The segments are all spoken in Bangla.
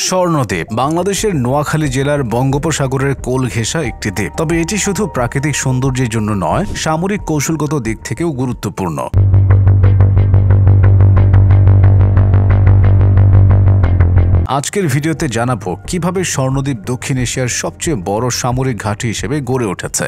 স্বর্ণদ্বীপ বাংলাদেশের নোয়াখালী জেলার বঙ্গোপসাগরের কোল ঘেঁষা একটি দ্বীপ। তবে এটি শুধু প্রাকৃতিক সৌন্দর্যের জন্য নয়, সামরিক কৌশলগত দিক থেকেও গুরুত্বপূর্ণ। আজকের ভিডিওতে জানাবো কিভাবে স্বর্ণদ্বীপ দক্ষিণ এশিয়ার সবচেয়ে বড় সামরিক ঘাঁটি হিসেবে গড়ে উঠেছে।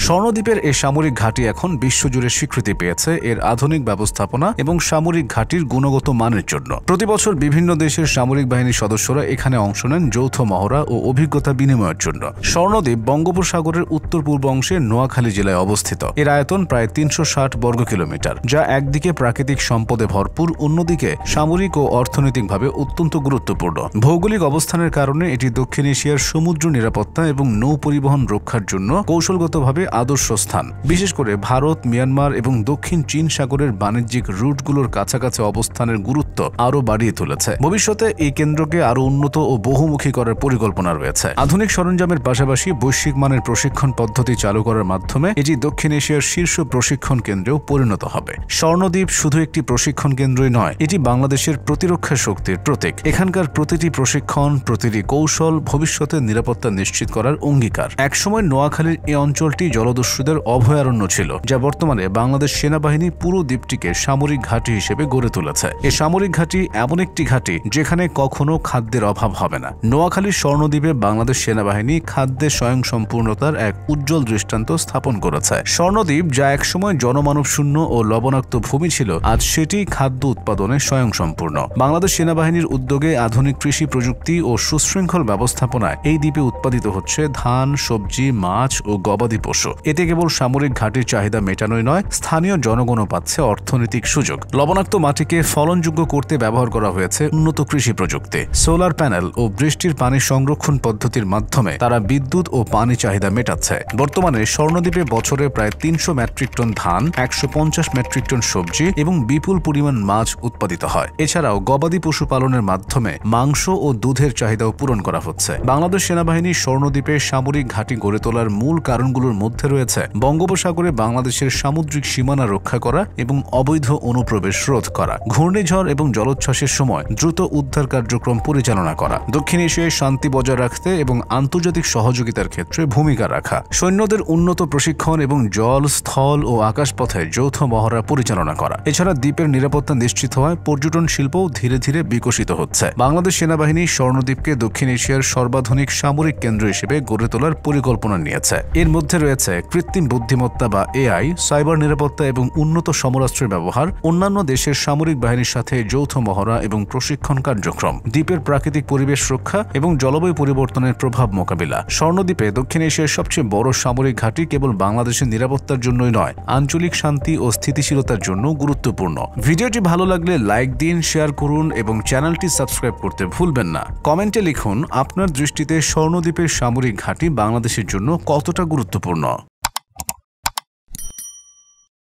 স্বর্ণদ্বীপের এই সামরিক ঘাঁটি এখন বিশ্বজুড়ে স্বীকৃতি পেয়েছে এর আধুনিক ব্যবস্থাপনা এবং সামরিক ঘাঁটির গুণগত মানের জন্য। প্রতি বছর বিভিন্ন দেশের সামরিক বাহিনীর সদস্যরা এখানে অংশ নেন যৌথ মহড়া ও অভিজ্ঞতা বিনিময়ের জন্য। স্বর্ণদ্বীপ বঙ্গোপসাগরের উত্তর পূর্ব অংশে নোয়াখালী জেলায় অবস্থিত। এর আয়তন প্রায় ৩৬০ বর্গ কিলোমিটার, যা একদিকে প্রাকৃতিক সম্পদে ভরপুর, অন্যদিকে সামরিক ও অর্থনৈতিকভাবে অত্যন্ত গুরুত্বপূর্ণ। ভৌগোলিক অবস্থানের কারণে এটি দক্ষিণ এশিয়ার সমুদ্র নিরাপত্তা এবং নৌ পরিবহন রক্ষার জন্য কৌশলগতভাবে আদর্শ স্থান। বিশেষ করে ভারত, মিয়ানমার এবং দক্ষিণ চীন সাগরের বাণিজ্যিক রুটগুলোর কাছাকাছি অবস্থানের গুরুত্ব আরও বাড়িয়ে তুলেছে। ভবিষ্যতে এই কেন্দ্রকে আরও উন্নত ও বহুমুখী করার পরিকল্পনা রয়েছে। আধুনিক সরঞ্জামের পাশাপাশি বৈশ্বিক মানের প্রশিক্ষণ পদ্ধতি চালু করার মাধ্যমে এটি দক্ষিণ এশিয়ার শীর্ষ প্রশিক্ষণ কেন্দ্রেও পরিণত হবে। স্বর্ণদ্বীপ শুধু একটি প্রশিক্ষণ কেন্দ্রই নয়, এটি বাংলাদেশের প্রতিরক্ষা শক্তির প্রতীক। এখানকার প্রতিটি প্রশিক্ষণ, প্রতিটি কৌশল ভবিষ্যতের নিরাপত্তা নিশ্চিত করার অঙ্গীকার। একসময় নোয়াখালীর এই অঞ্চলটি জলদস্যুদের অভয়ারণ্য ছিল, যা বর্তমানে বাংলাদেশ সেনাবাহিনী পুরো দ্বীপটিকে সামরিক ঘাঁটি হিসেবে গড়ে তুলেছে। এই সামরিক ঘাঁটি এমন একটি ঘাঁটি যেখানে কখনো খাদ্যের অভাব হবে না। নোয়াখালীর স্বর্ণদ্বীপে বাংলাদেশ সেনাবাহিনী খাদ্যে স্বয়ংসম্পূর্ণতার এক উজ্জ্বল দৃষ্টান্ত স্থাপন করেছে। স্বর্ণদ্বীপ, যা একসময় জনমানব শূন্য ও লবণাক্ত ভূমি ছিল, আজ সেটি খাদ্য উৎপাদনে স্বয়ংসম্পূর্ণ। বাংলাদেশ সেনাবাহিনীর উদ্যোগে আধুনিক কৃষি প্রযুক্তি ও সুশৃঙ্খল ব্যবস্থাপনায় এই দ্বীপে উৎপাদিত হচ্ছে ধান, সবজি, মাছ ও গবাদি পশু। এতে কেবল সামরিক ঘাঁটির চাহিদা মেটানোই নয়, স্থানীয় জনগণও পাচ্ছে অর্থনৈতিক সুযোগ। লবণাক্ত মাটিকে ফলনযোগ্য করতে ব্যবহার করা হয়েছে উন্নত কৃষি প্রযুক্তি। সোলার প্যানেল ও বৃষ্টির পানি সংরক্ষণ পদ্ধতির মাধ্যমে তারা বিদ্যুৎ ও পানি চাহিদা মেটাচ্ছে। বর্তমানে স্বর্ণদ্বীপে বছরে প্রায় ৩০০ মেট্রিক টন ধান, ১৫০ মেট্রিক টন সবজি এবং বিপুল পরিমাণ মাছ উৎপাদিত হয়। এছাড়াও গবাদি পশু পালনের মাধ্যমে মাংস ও দুধের চাহিদাও পূরণ করা হচ্ছে। বাংলাদেশ সেনাবাহিনী স্বর্ণদ্বীপে সামরিক ঘাঁটি গড়ে তোলার মূল কারণগুলোর মধ্যে রয়েছে বঙ্গোপসাগরে বাংলাদেশের সামুদ্রিক সীমানা রক্ষা করা এবং অবৈধ অনুপ্রবেশ রোধ করা, ঘূর্ণিঝড় এবং জলোচ্ছ্বাসের সময় দ্রুত উদ্ধার কার্যক্রম পরিচালনা করা, দক্ষিণ এশিয়ায় শান্তি বজায় রাখতে এবং আন্তর্জাতিক সহযোগিতার ক্ষেত্রে ভূমিকা রাখা, সৈন্যদের উন্নত প্রশিক্ষণ এবং জল, স্থল ও আকাশপথে যৌথ মহড়া পরিচালনা করা। এছাড়া দ্বীপের নিরাপত্তা নিশ্চিত হওয়ায় পর্যটন শিল্পও ধীরে ধীরে বিকশিত হচ্ছে। বাংলাদেশ সেনাবাহিনী স্বর্ণদ্বীপকে দক্ষিণ এশিয়ার সর্বাধুনিক সামরিক কেন্দ্র হিসেবে গড়ে তোলার পরিকল্পনা নিয়েছে। এর মধ্যে রয়েছে কৃত্রিম বুদ্ধিমত্তা বা এআই, সাইবার নিরাপত্তা এবং উন্নত সমরাস্ত্রের ব্যবহার, অন্যান্য দেশের সামরিক বাহিনীর সাথে যৌথ মহড়া এবং প্রশিক্ষণ কার্যক্রম, দ্বীপের প্রাকৃতিক পরিবেশ রক্ষা এবং জলবায়ু পরিবর্তনের প্রভাব মোকাবিলা। স্বর্ণদ্বীপে দক্ষিণ এশিয়ার সবচেয়ে বড় সামরিক ঘাঁটি কেবল বাংলাদেশের নিরাপত্তার জন্যই নয়, আঞ্চলিক শান্তি ও স্থিতিশীলতার জন্য গুরুত্বপূর্ণ। ভিডিওটি ভালো লাগলে লাইক দিন, শেয়ার করুন এবং চ্যানেলটি সাবস্ক্রাইব করতে ভুলবেন না। কমেন্টে লিখুন আপনার দৃষ্টিতে স্বর্ণদ্বীপের সামরিক ঘাঁটি বাংলাদেশের জন্য কতটা গুরুত্বপূর্ণ।